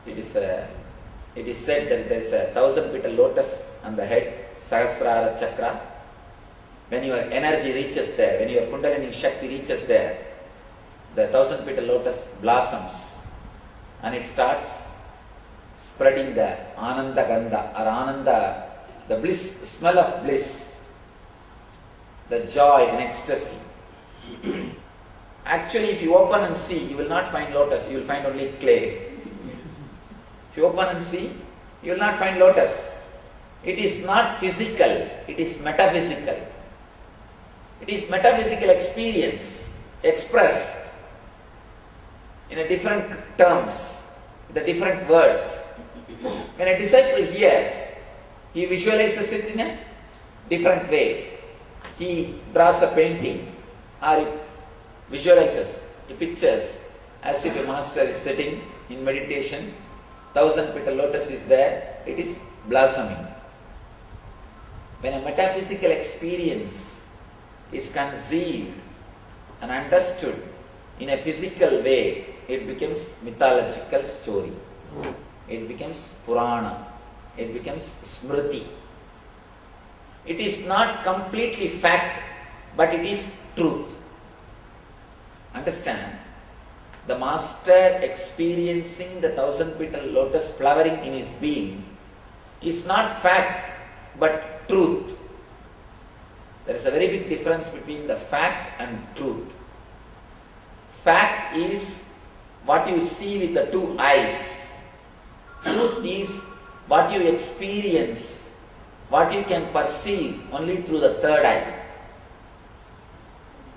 It is said that there is a 1,000-petal lotus on the head, Sahasrara Chakra. When your energy reaches there, when your Kundalini Shakti reaches there, the 1,000-petal lotus blossoms and it starts spreading the Ananda Gandha or Ananda, the bliss, smell of bliss, the joy and ecstasy. Actually, if you open and see, you will not find lotus, you will find only clay. If you open and see, you will not find lotus. It is not physical, it is metaphysical. It is metaphysical experience expressed in a different terms, the different words. When a disciple hears, he visualizes it in a different way. He draws a painting or he visualizes, he pictures as if a master is sitting in meditation, 1,000-petal lotus is there, it is blossoming. When a metaphysical experience is conceived and understood in a physical way, it becomes mythological story. It becomes Purana. It becomes Smriti. It is not completely fact, but it is truth. Understand? The master experiencing the 1,000-petal lotus flowering in his being is not fact, but truth. There is a very big difference between the fact and truth. Fact is what you see with the two eyes. Truth is what you experience, what you can perceive only through the third eye.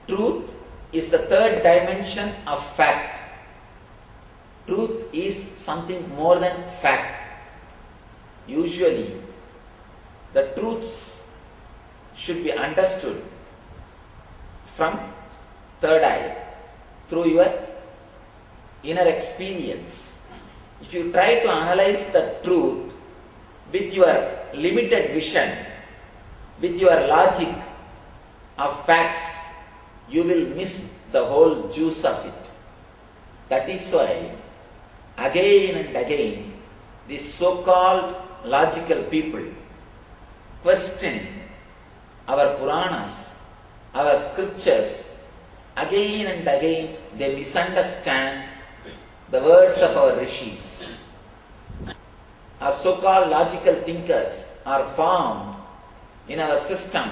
Truth is the third dimension of fact. Truth is something more than fact. Usually, the truths should be understood from third eye, through your inner experience. If you try to analyze the truth with your limited vision, with your logic of facts, you will miss the whole juice of it. That is why, again and again, these so-called logical people question our Puranas, our scriptures. Again and again, they misunderstand the words of our rishis. Our so-called logical thinkers are formed in our system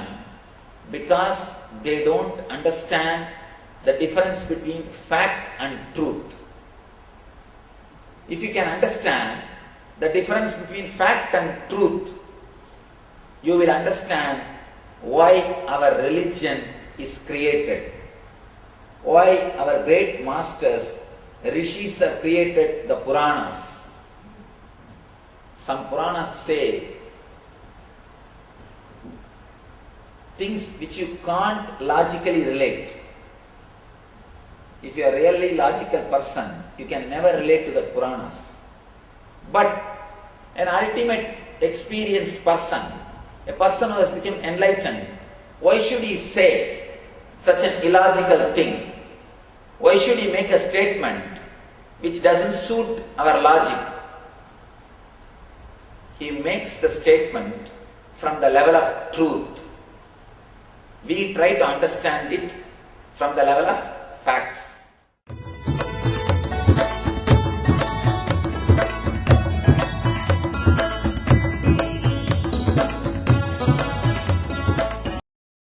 because they don't understand the difference between fact and truth. If you can understand the difference between fact and truth, you will understand why our religion is created, why our great masters, rishis, have created the Puranas. Some Puranas say things which you can't logically relate. If you are a really logical person, you can never relate to the Puranas. But an ultimate experienced person, a person who has become enlightened, why should he say such an illogical thing? Why should he make a statement which doesn't suit our logic? He makes the statement from the level of truth. We try to understand it from the level of facts.